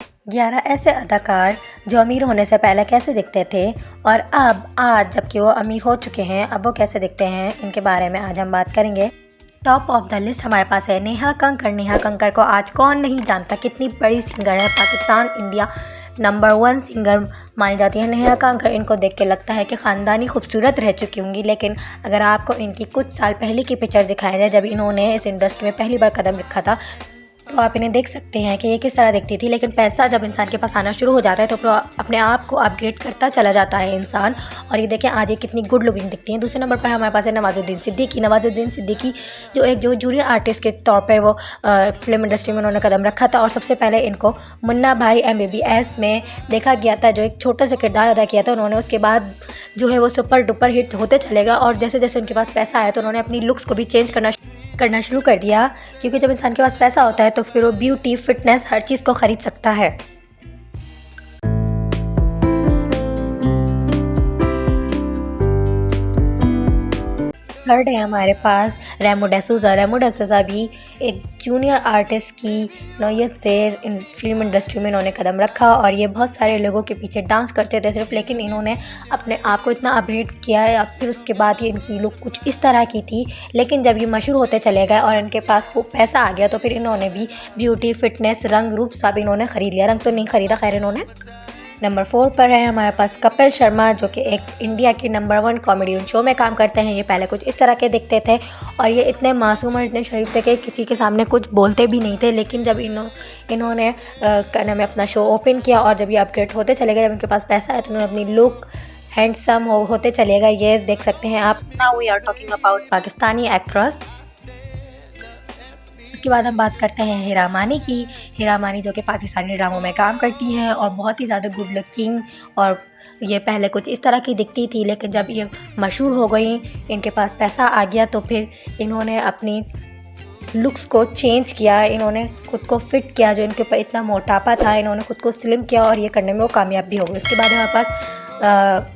11 ऐसे अदाकार जो अमीर होने से पहले कैसे दिखते थे और अब आज जबकि वो अमीर हो चुके हैं अब वो कैसे दिखते हैं, इनके बारे में आज हम बात करेंगे। टॉप ऑफ द लिस्ट हमारे पास है नेहा कक्कड़। नेहा कक्कड़ को आज कौन नहीं जानता, कितनी बड़ी सिंगर है, पाकिस्तान इंडिया नंबर 1 सिंगर मानी जाती है नेहा कक्कड़। इनको देख के लगता है कि ख़ानदानी खूबसूरत रह चुकी होंगी, लेकिन अगर आपको इनकी कुछ साल पहले की पिक्चर दिखाई जाए जब इन्होंने इस इंडस्ट्री में पहली बार कदम रखा था, तो आप इन्हें देख सकते हैं कि ये किस तरह दिखती थी। लेकिन पैसा जब इंसान के पास आना शुरू हो जाता है तो अपने आप को अपग्रेड करता चला जाता है इंसान। और ये देखें आज ये कितनी गुड लुकिंग दिखती हैं। दूसरे नंबर पर हमारे पास है नवाजुद्दीन सिद्दीकी। नवाजुद्दीन सिद्दीकी जो जूनियर आर्टिस्ट के तौर पे वो फिल्म इंडस्ट्री में उन्होंने कदम रखा था और सबसे पहले इनको मुन्ना भाई MBBS में देखा गया था, जो एक छोटा सा किरदार अदा किया था उन्होंने। उसके बाद जो है वो सुपर डुपर हिट होते चलेगा और जैसे जैसे उनके पास पैसा आया तो उन्होंने अपनी लुक्स को भी चेंज करना शुरू कर दिया, क्योंकि जब इंसान के पास पैसा होता है तो फिर वो ब्यूटी फिटनेस हर चीज़ को ख़रीद सकता है। थर्ड है हमारे पास रेमो डिसूज़ा। रेमो डिसूज़ा भी एक जूनियर आर्टिस्ट की नौयत से इन फिल्म इंडस्ट्री में इन्होंने कदम रखा और ये बहुत सारे लोगों के पीछे डांस करते थे सिर्फ, लेकिन इन्होंने अपने आप को इतना अपग्रेड किया है। फिर उसके बाद ये इनकी लुक कुछ इस तरह की थी, लेकिन जब ये मशहूर होते चले गए और इनके पास वो पैसा आ गया तो फिर इन्होंने भी ब्यूटी फिटनेस रंग रूप सब इन्होंने ख़रीद लिया। रंग तो नहीं ख़रीदा खैर इन्होंने। नंबर 4 पर है हमारे पास कपिल शर्मा, जो कि एक इंडिया के नंबर 1 कॉमेडियन शो में काम करते हैं। ये पहले कुछ इस तरह के दिखते थे और ये इतने मासूम और इतने शरीफ थे कि किसी के सामने कुछ बोलते भी नहीं थे, लेकिन जब इन्होंने क्या नाम है अपना शो ओपन किया और जब ये अपग्रेड होते चले गए, जब इनके पास पैसा है तो उन्होंने अपनी लुक हैंडसम होते चले गए। ये देख सकते हैं आप। Now we are talking about Pakistani actress. उसके बाद हम बात करते हैं हीरा मानी की। हीरा मानी जो कि पाकिस्तानी ड्रामों में काम करती हैं और बहुत ही ज़्यादा गुड लुकिंग, और ये पहले कुछ इस तरह की दिखती थी, लेकिन जब ये मशहूर हो गई, इनके पास पैसा आ गया तो फिर इन्होंने अपनी लुक्स को चेंज किया। इन्होंने खुद को फिट किया, जो इनके ऊपर इतना मोटापा था इन्होंने खुद को स्लिम किया और ये करने में वो कामयाब भी हो गई। उसके बाद हमारे पास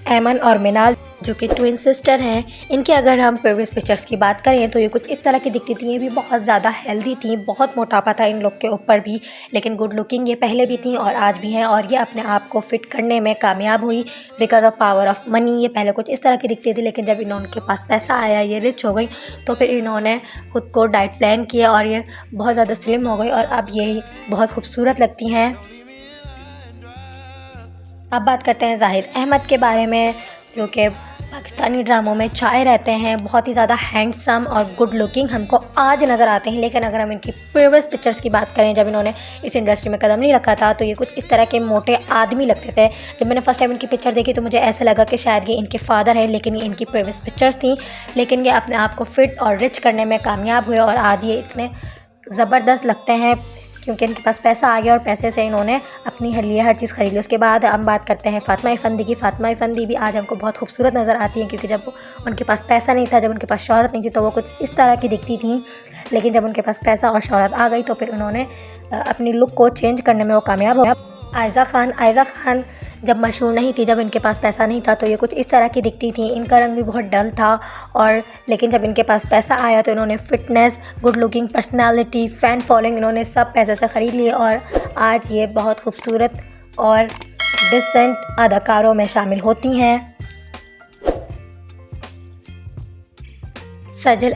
ऐमन और मिनाल जो कि ट्विन सिस्टर हैं। इनके अगर हम प्रीवियस पिक्चर्स की बात करें तो ये कुछ इस तरह की दिखती थी। ये भी बहुत ज़्यादा हेल्दी थी, बहुत मोटापा था इन लोग के ऊपर भी, लेकिन गुड लुकिंग ये पहले भी थी और आज भी हैं और ये अपने आप को फिट करने में कामयाब हुई because of power of money. ये पहले कुछ इस तरह की दिखती थी, लेकिन जब इनके पास पैसा आया, ये रिच हो गई, तो फिर इन्होंने खुद को डाइट प्लान किया और ये बहुत ज़्यादा स्लिम हो गई और अब ये बहुत खूबसूरत लगती हैं। अब बात करते हैं जाहिद अहमद के बारे में, जो कि पाकिस्तानी ड्रामों में छाए रहते हैं। बहुत ही ज़्यादा हैंडसम और गुड लुकिंग हमको आज नज़र आते हैं, लेकिन अगर हम इनकी प्रीवियस पिक्चर्स की बात करें जब इन्होंने इस इंडस्ट्री में कदम नहीं रखा था तो ये कुछ इस तरह के मोटे आदमी लगते थे। जब मैंने फर्स्ट टाइम इनकी पिक्चर देखी तो मुझे ऐसा लगा कि शायद ये इनके फादर हैं, लेकिन ये इनकी प्रीवियस पिक्चर्स थी। लेकिन ये अपने आप को फिट और रिच करने में कामयाब हुए और आज ये इतने ज़बरदस्त लगते हैं क्योंकि इनके पास पैसा आ गया और पैसे से इन्होंने अपनी लिए हर चीज़ खरीद ली। उसके बाद हम बात करते हैं फातिमा अफंदी की। फातिमा अफंदी भी आज हमको बहुत खूबसूरत नज़र आती हैं, क्योंकि जब उनके पास पैसा नहीं था, जब उनके पास शोहरत नहीं थी, तो वो कुछ इस तरह की दिखती थी, लेकिन जब उनके पास पैसा और शोहरत आ गई तो फिर उन्होंने अपनी लुक को चेंज करने में वो कामयाब हो गया। आयज़ा ख़ान जब मशहूर नहीं थी, जब इनके पास पैसा नहीं था, तो ये कुछ इस तरह की दिखती थी। इनका रंग भी बहुत डल था और लेकिन जब इनके पास पैसा आया तो इन्होंने fitness, good looking, personality, fan following इन्होंने सब पैसे से ख़रीद लिए और आज ये बहुत खूबसूरत और डिसेंट अदाकारों में शामिल होती हैं। सजल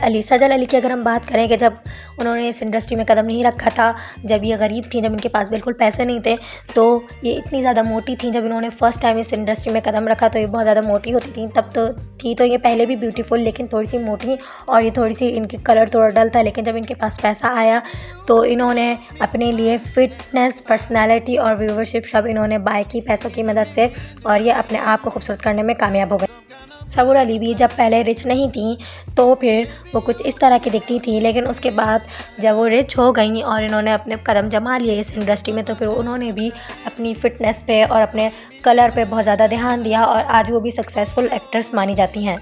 अली की अगर हम बात करें कि जब उन्होंने इस इंडस्ट्री में कदम नहीं रखा था, जब ये गरीब थी, जब इनके पास बिल्कुल पैसे नहीं थे, तो ये इतनी ज़्यादा मोटी थी। जब इन्होंने फ़र्स्ट टाइम इस इंडस्ट्री में कदम रखा तो ये बहुत ज़्यादा मोटी होती थी। तब तो ये पहले भी ब्यूटीफुल, लेकिन थोड़ी सी मोटी और ये थोड़ी सी इनकी कलर थोड़ा डल था। लेकिन जब इनके पास पैसा आया तो इन्होंने अपने लिए फ़िटनेस, पर्सनैलिटी और व्यूवरशिप सब इन्होंने बाय की पैसों की मदद से और ये अपने आप को खूबसूरत करने में कामयाब हो गए। सबूर अली भी जब पहले रिच नहीं थी तो फिर वो कुछ इस तरह की दिखती थी, लेकिन उसके बाद जब वो रिच हो गई और इन्होंने अपने कदम जमा लिए इस इंडस्ट्री में, तो फिर उन्होंने भी अपनी फ़िटनेस पे और अपने कलर पे बहुत ज़्यादा ध्यान दिया और आज वो भी सक्सेसफुल एक्ट्रेस मानी जाती हैं।